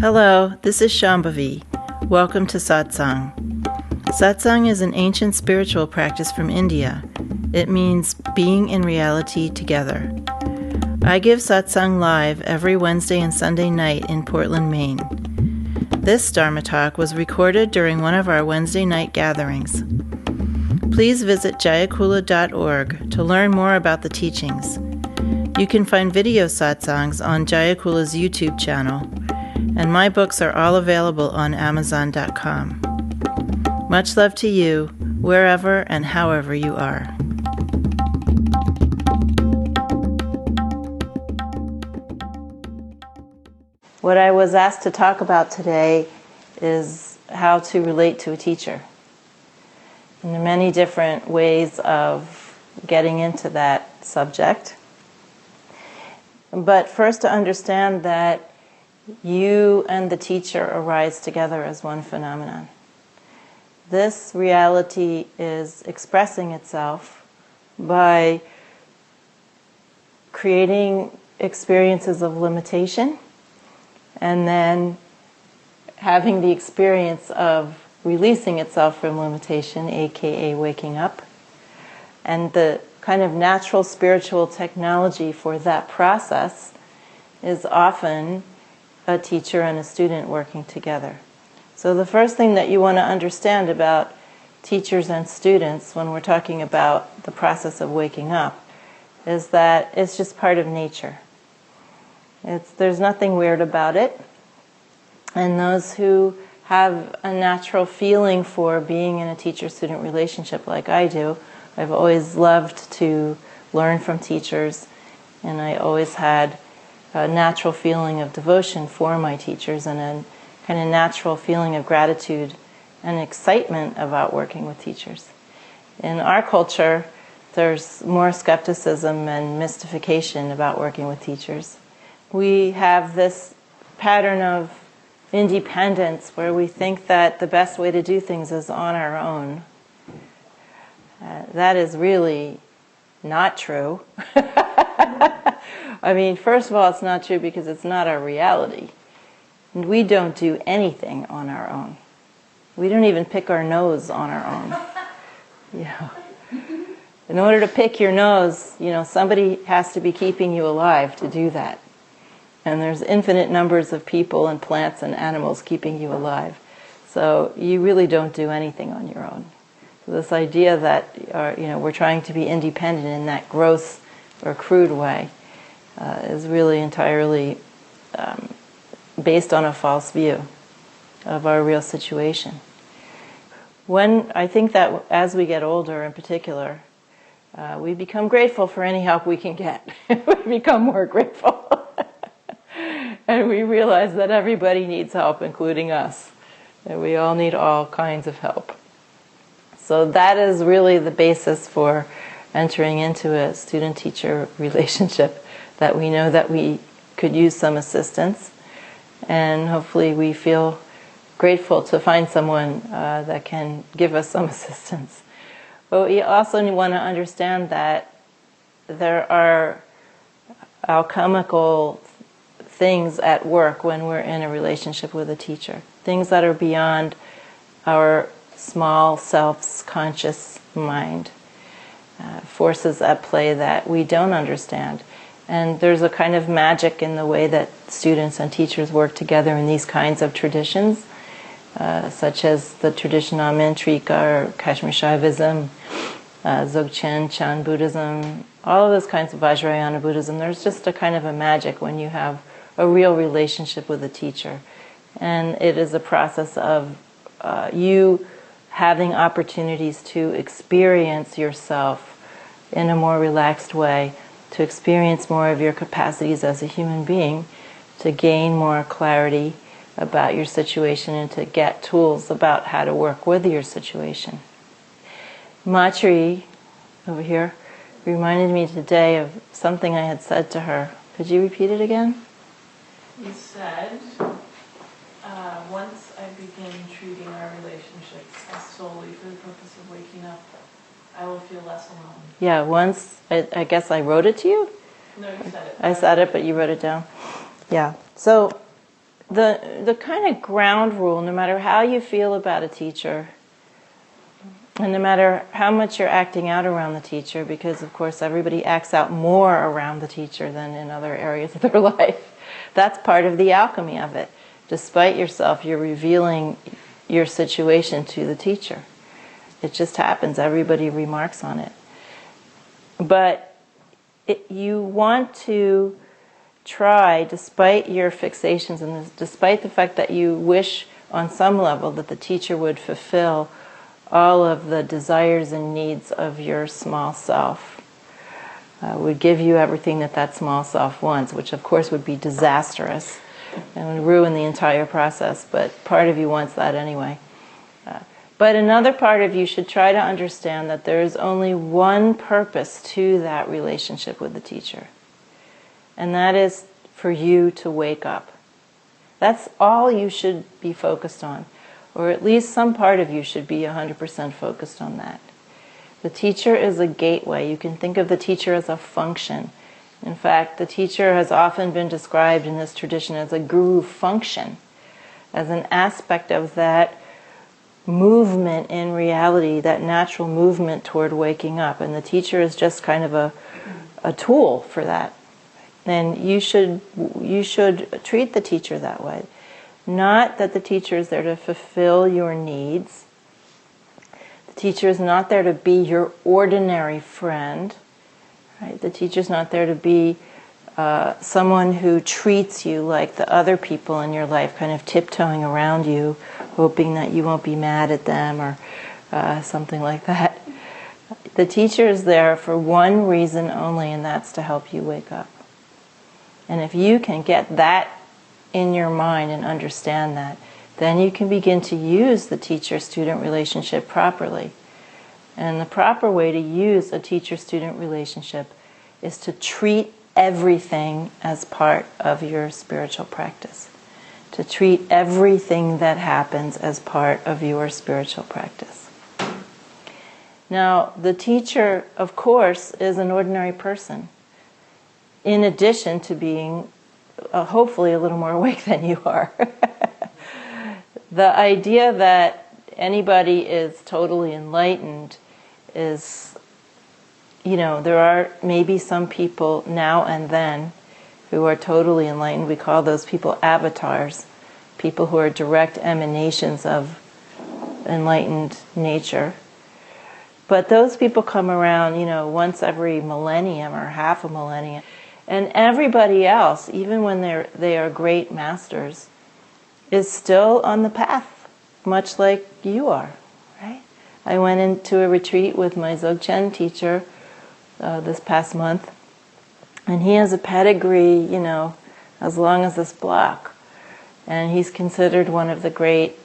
Hello, this is Shambhavi. Welcome to Satsang. Satsang is an ancient spiritual practice from India. It means being in reality together. I give Satsang live every Wednesday and Sunday night in Portland, Maine. This Dharma talk was recorded during one of our Wednesday night gatherings. Please visit jayakula.org to learn more about the teachings. You can find video satsangs on Jayakula's YouTube channel, and my books are all available on Amazon.com. Much love to you, wherever and however you are. What I was asked to talk about today is how to relate to a teacher. And there are many different ways of getting into that subject. But first, to understand that you and the teacher arise together as one phenomenon. This reality is expressing itself by creating experiences of limitation and then having the experience of releasing itself from limitation, aka waking up. And the kind of natural spiritual technology for that process is often a teacher and a student working together. So the first thing that you want to understand about teachers and students when we're talking about the process of waking up is that it's just part of nature. There's nothing weird about it. And those who have a natural feeling for being in a teacher-student relationship like I do, I've always loved to learn from teachers, and I always had a natural feeling of devotion for my teachers and a kind of natural feeling of gratitude and excitement about working with teachers. In our culture, there's more skepticism and mystification about working with teachers. We have this pattern of independence where we think that the best way to do things is on our own. That is really not true. I mean, first of all, it's not true because it's not our reality. And we don't do anything on our own. We don't even pick our nose on our own. Yeah. In order to pick your nose, somebody has to be keeping you alive to do that. And there's infinite numbers of people and plants and animals keeping you alive. So you really don't do anything on your own. So this idea that we're trying to be independent in that gross or crude way is really entirely based on a false view of our real situation. I think that as we get older in particular, we become grateful for any help we can get. We become more grateful. And we realize that everybody needs help, including us. That we all need all kinds of help. So that is really the basis for entering into a student-teacher relationship, that we know that we could use some assistance, and hopefully we feel grateful to find someone that can give us some assistance. But we also want to understand that there are alchemical things at work when we're in a relationship with a teacher, things that are beyond our small self's conscious mind, forces at play that we don't understand. And there's a kind of magic in the way that students and teachers work together in these kinds of traditions, such as the tradition of Mantrika or Kashmir Shaivism, Dzogchen, Chan Buddhism, all of those kinds of Vajrayana Buddhism. There's just a kind of a magic when you have a real relationship with a teacher. And it is a process of you having opportunities to experience yourself in a more relaxed way, to experience more of your capacities as a human being, to gain more clarity about your situation and to get tools about how to work with your situation. Matri, over here, reminded me today of something I had said to her. Could you repeat it again? You said, once I begin treating our relationships as solely for the purpose of waking up, I will feel less alone. Yeah, once, I guess I wrote it to you? No, you said it. I said it, but you wrote it down. Yeah. So the kind of ground rule, no matter how you feel about a teacher, and no matter how much you're acting out around the teacher, because of course everybody acts out more around the teacher than in other areas of their life, that's part of the alchemy of it. Despite yourself, you're revealing your situation to the teacher. It just happens. Everybody remarks on it. But you want to try, despite your fixations and despite the fact that you wish on some level that the teacher would fulfill all of the desires and needs of your small self, would give you everything that that small self wants, which of course would be disastrous and would ruin the entire process, but part of you wants that anyway. But another part of you should try to understand that there is only one purpose to that relationship with the teacher. And that is for you to wake up. That's all you should be focused on. Or at least some part of you should be 100% focused on that. The teacher is a gateway. You can think of the teacher as a function. In fact, the teacher has often been described in this tradition as a guru function, as an aspect of that movement in reality, that natural movement toward waking up. And the teacher is just kind of a tool for that. And you should treat the teacher that way. Not that the teacher is there to fulfill your needs. The teacher is not there to be your ordinary friend. Right? The teacher is not there to be someone who treats you like the other people in your life, kind of tiptoeing around you, hoping that you won't be mad at them or something like that. The teacher is there for one reason only, and that's to help you wake up. And if you can get that in your mind and understand that, then you can begin to use the teacher-student relationship properly. And the proper way to use a teacher-student relationship is to treat everything as part of your spiritual practice. To treat everything that happens as part of your spiritual practice. Now, the teacher, of course, is an ordinary person, in addition to being hopefully a little more awake than you are. The idea that anybody is totally enlightened is, there are maybe some people now and then who are totally enlightened. We call those people avatars, people who are direct emanations of enlightened nature. But those people come around, once every millennium or half a millennium. And everybody else, even when they are great masters, is still on the path, much like you are, right? I went into a retreat with my Dzogchen teacher this past month, and he has a pedigree, as long as this block. And he's considered one of the great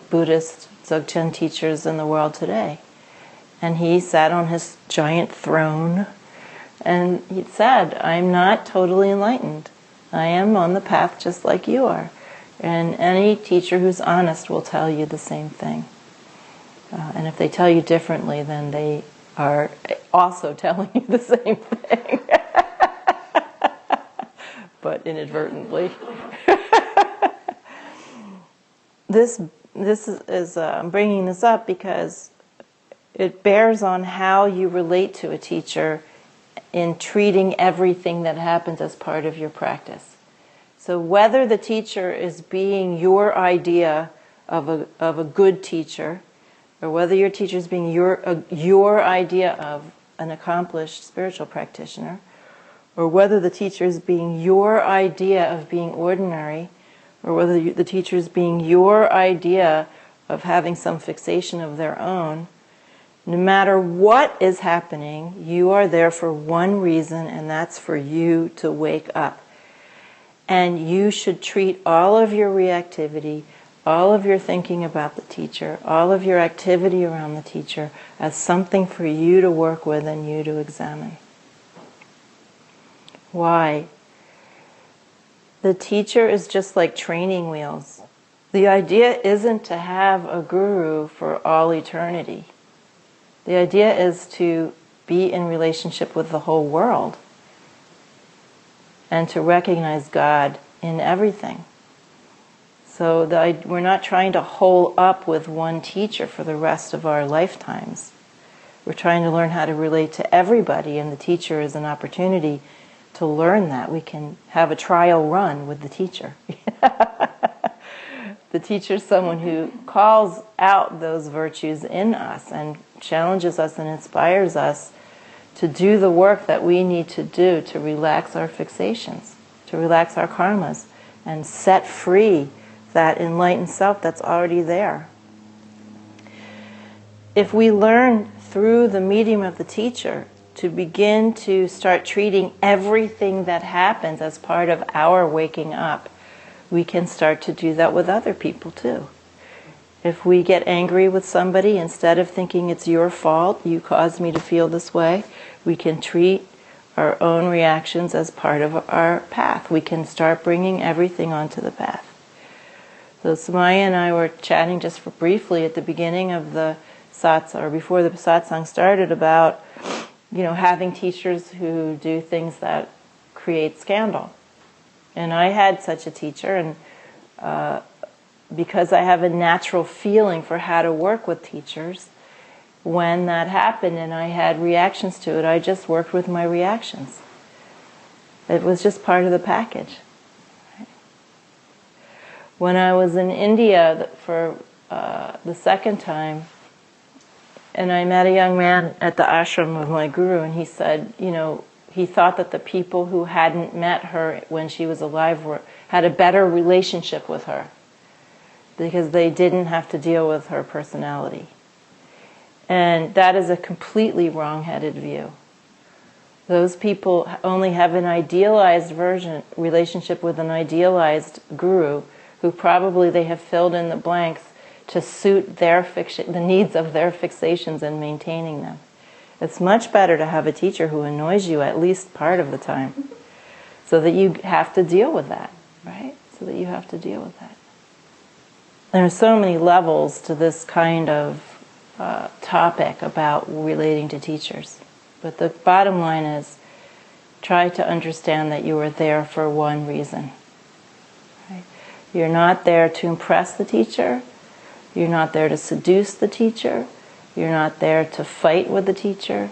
Buddhist Dzogchen teachers in the world today. And he sat on his giant throne, and he said, I'm not totally enlightened. I am on the path just like you are. And any teacher who's honest will tell you the same thing. And if they tell you differently, then they are also telling you the same thing. But inadvertently. This is I'm bringing this up because it bears on how you relate to a teacher in treating everything that happens as part of your practice. So whether the teacher is being your idea of a good teacher, or whether your teacher is being your idea of an accomplished spiritual practitioner, or whether the teacher is being your idea of being ordinary, or whether the teacher is being your idea of having some fixation of their own, no matter what is happening, you are there for one reason, and that's for you to wake up. And you should treat all of your reactivity, all of your thinking about the teacher, all of your activity around the teacher as something for you to work with and you to examine. Why? The teacher is just like training wheels. The idea isn't to have a guru for all eternity. The idea is to be in relationship with the whole world and to recognize God in everything. So we're not trying to hole up with one teacher for the rest of our lifetimes. We're trying to learn how to relate to everybody, and the teacher is an opportunity to learn that. We can have a trial run with the teacher. The teacher is someone who calls out those virtues in us and challenges us and inspires us to do the work that we need to do to relax our fixations, to relax our karmas, and set free that enlightened self that's already there. If we learn through the medium of the teacher to begin to start treating everything that happens as part of our waking up, we can start to do that with other people too. If we get angry with somebody, instead of thinking it's your fault, you caused me to feel this way, we can treat our own reactions as part of our path. We can start bringing everything onto the path. So Samaya and I were chatting just for briefly at the beginning of the satsang, or before the satsang started, about having teachers who do things that create scandal. And I had such a teacher, and because I have a natural feeling for how to work with teachers, when that happened and I had reactions to it, I just worked with my reactions. It was just part of the package. When I was in India for the second time, and I met a young man at the ashram of my guru, and he said, he thought that the people who hadn't met her when she was alive had a better relationship with her because they didn't have to deal with her personality. And that is a completely wrong-headed view. Those people only have an idealized relationship with an idealized guru who probably they have filled in the blanks to suit the needs of their fixations and maintaining them. It's much better to have a teacher who annoys you at least part of the time, so that you have to deal with that, right? So that you have to deal with that. There are so many levels to this kind of topic about relating to teachers. But the bottom line is, try to understand that you are there for one reason. Right? You're not there to impress the teacher. You're not there to seduce the teacher. You're not there to fight with the teacher.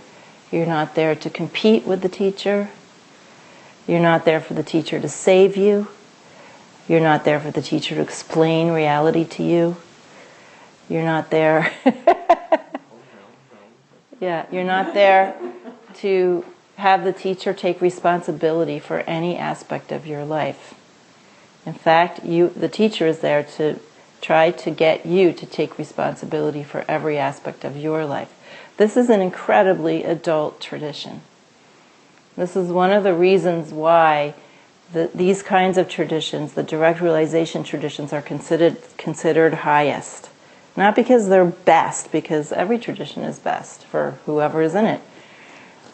You're not there to compete with the teacher. You're not there for the teacher to save you. You're not there for the teacher to explain reality to you. You're not there... you're not there to have the teacher take responsibility for any aspect of your life. In fact, the teacher is there to try to get you to take responsibility for every aspect of your life. This is an incredibly adult tradition. This is one of the reasons why these kinds of traditions, the direct realization traditions, are considered highest. Not because they're best, because every tradition is best for whoever is in it,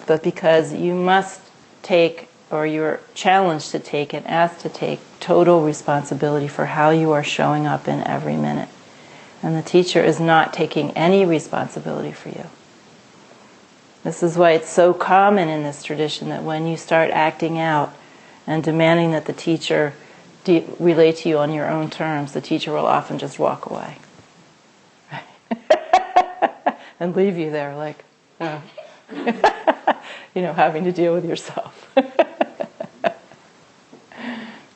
but because you must take, or you're challenged to take and asked to take, total responsibility for how you are showing up in every minute. And the teacher is not taking any responsibility for you. This is why it's so common in this tradition that when you start acting out and demanding that the teacher relate to you on your own terms, the teacher will often just walk away. And leave you there like, having to deal with yourself.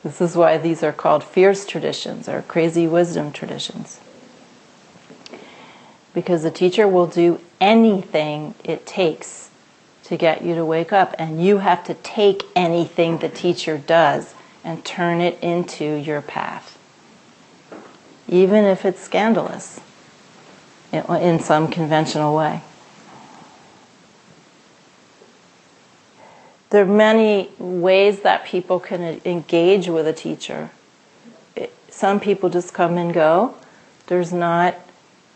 This is why these are called fierce traditions or crazy wisdom traditions. Because the teacher will do anything it takes to get you to wake up, and you have to take anything the teacher does and turn it into your path. Even if it's scandalous in some conventional way. There are many ways that people can engage with a teacher. Some people just come and go. There's not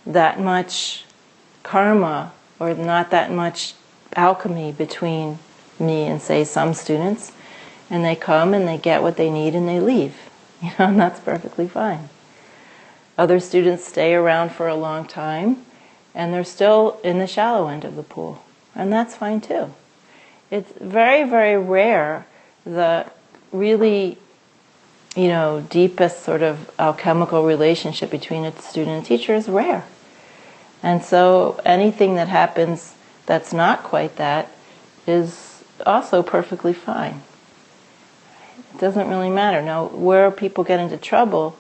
that much karma or not that much alchemy between me and, say, some students. And they come and they get what they need and they leave. And that's perfectly fine. Other students stay around for a long time and they're still in the shallow end of the pool. And that's fine too. It's very, very rare the really deepest sort of alchemical relationship between a student and teacher is rare. And so anything that happens that's not quite that is also perfectly fine. It doesn't really matter. Now, where people get into trouble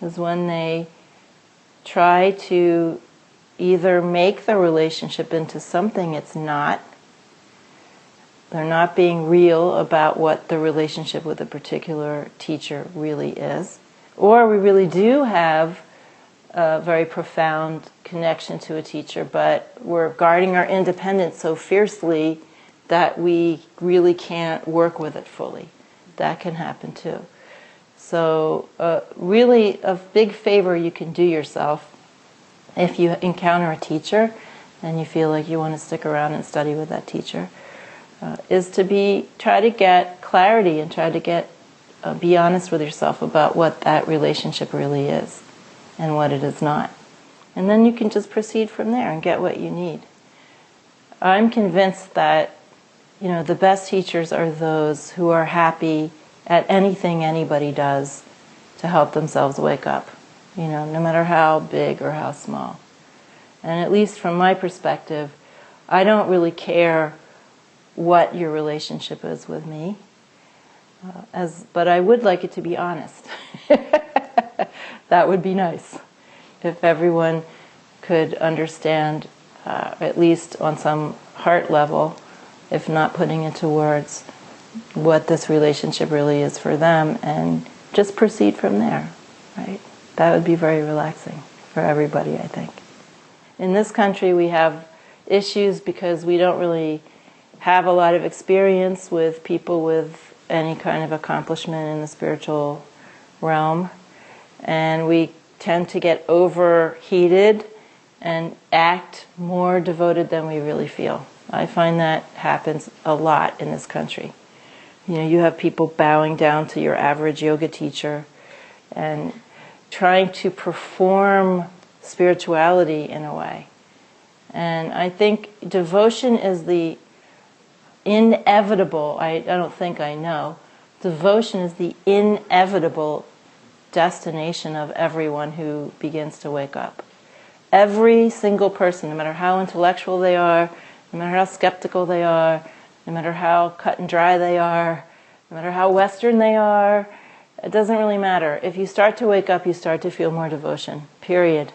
is when they try to either make the relationship into something it's not. They're not being real about what the relationship with a particular teacher really is. Or we really do have a very profound connection to a teacher, but we're guarding our independence so fiercely that we really can't work with it fully. That can happen too. So really a big favor you can do yourself if you encounter a teacher and you feel like you want to stick around and study with that teacher, is to try to get clarity and try to be honest with yourself about what that relationship really is and what it is not. And then you can just proceed from there and get what you need. I'm convinced that the best teachers are those who are happy at anything anybody does to help themselves wake up, no matter how big or how small. And at least from my perspective, I don't really care what your relationship is with me, but I would like it to be honest. That would be nice if everyone could understand, at least on some heart level, if not putting into words, what this relationship really is for them, and just proceed from there, right? That would be very relaxing for everybody, I think. In this country, we have issues because we don't really have a lot of experience with people with any kind of accomplishment in the spiritual realm, and we tend to get overheated and act more devoted than we really feel. I find that happens a lot in this country. You have people bowing down to your average yoga teacher and trying to perform spirituality in a way. And I think devotion is the inevitable, I don't think I know, devotion is the inevitable destination of everyone who begins to wake up. Every single person, no matter how intellectual they are, no matter how skeptical they are, no matter how cut and dry they are, no matter how Western they are, it doesn't really matter. If you start to wake up, you start to feel more devotion, period.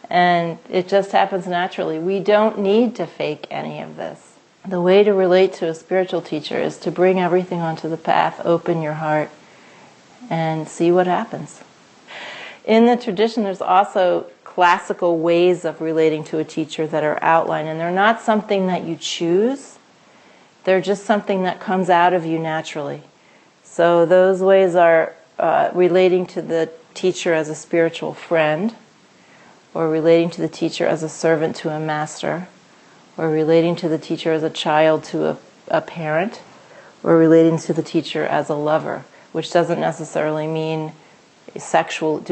And it just happens naturally. We don't need to fake any of this. The way to relate to a spiritual teacher is to bring everything onto the path, open your heart, and see what happens. In the tradition, there's also classical ways of relating to a teacher that are outlined, and they're not something that you choose. They're just something that comes out of you naturally. So those ways are relating to the teacher as a spiritual friend, or relating to the teacher as a servant to a master, or relating to the teacher as a child to a parent, or relating to the teacher as a lover, which doesn't necessarily mean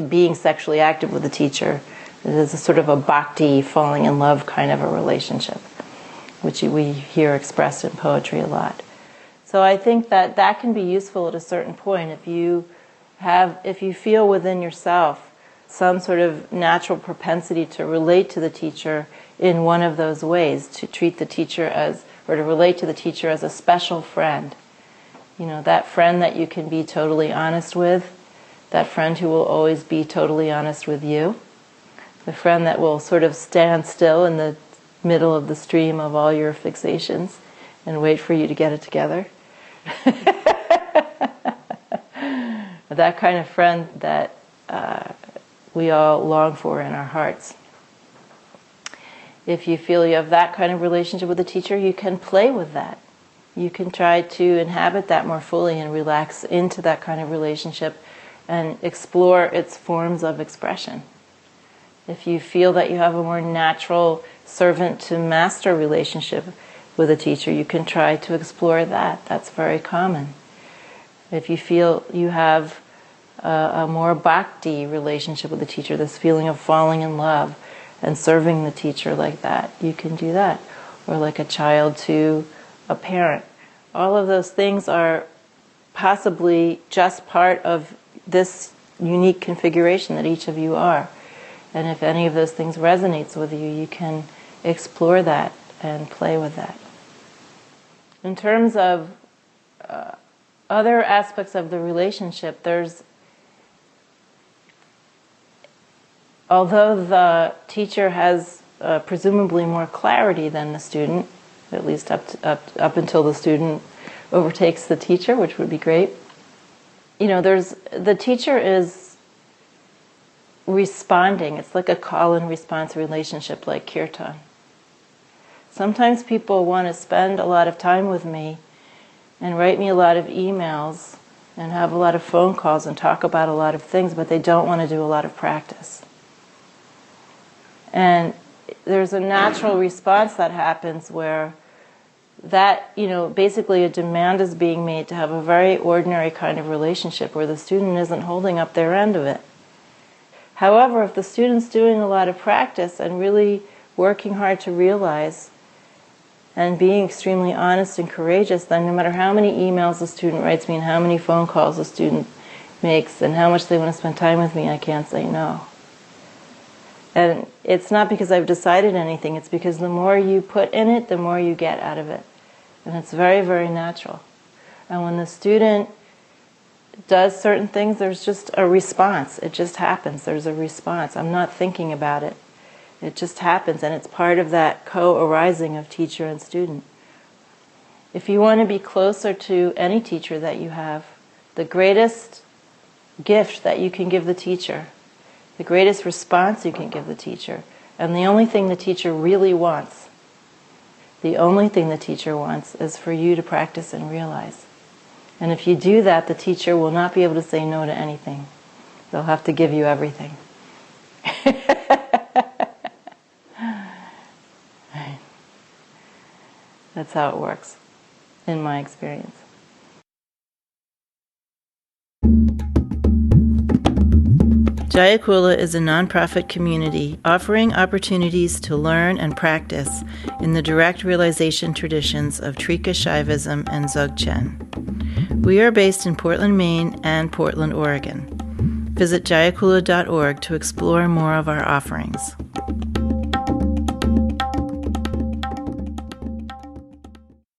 being sexually active with the teacher. It is a sort of a bhakti, falling in love kind of a relationship, which we hear expressed in poetry a lot. So I think that can be useful at a certain point if you feel within yourself some sort of natural propensity to relate to the teacher in one of those ways, to treat the teacher or to relate to the teacher as a special friend. That friend that you can be totally honest with, that friend who will always be totally honest with you, the friend that will sort of stand still in the middle of the stream of all your fixations and wait for you to get it together. That kind of friend that we all long for in our hearts. If you feel you have that kind of relationship with a teacher, you can play with that. You can try to inhabit that more fully and relax into that kind of relationship and explore its forms of expression. If you feel that you have a more natural servant-to-master relationship with a teacher, you can try to explore that. That's very common. If you feel you have a more bhakti relationship with the teacher, this feeling of falling in love and serving the teacher like that, you can do that. Or like a child to a parent. All of those things are possibly just part of this unique configuration that each of you are. And if any of those things resonates with you, you can explore that and play with that. In terms of other aspects of the relationship, although the teacher has presumably more clarity than the student, at least up until the student overtakes the teacher, which would be great. The teacher is responding. It's like a call and response relationship, like kirtan. Sometimes people want to spend a lot of time with me and write me a lot of emails and have a lot of phone calls and talk about a lot of things, but they don't want to do a lot of practice. And there's a natural response that happens where that, basically a demand is being made to have a very ordinary kind of relationship where the student isn't holding up their end of it. However, if the student's doing a lot of practice and really working hard to realize and being extremely honest and courageous, then no matter how many emails the student writes me and how many phone calls the student makes and how much they want to spend time with me, I can't say no. And it's not because I've decided anything, it's because the more you put in it, the more you get out of it. And it's very, very natural. And when the student does certain things, there's just a response. It just happens. There's a response. I'm not thinking about it. It just happens, and it's part of that co-arising of teacher and student. If you want to be closer to any teacher that you have, the greatest gift that you can give the teacher, the greatest response you can give the teacher, and the only thing the teacher really wants, the only thing the teacher wants is for you to practice and realize. And if you do that, the teacher will not be able to say no to anything. They'll have to give you everything. Right. That's how it works, in my experience. Jayakula is a nonprofit community offering opportunities to learn and practice in the direct realization traditions of Trika Shaivism and Dzogchen. We are based in Portland, Maine and Portland, Oregon. Visit jayakula.org to explore more of our offerings.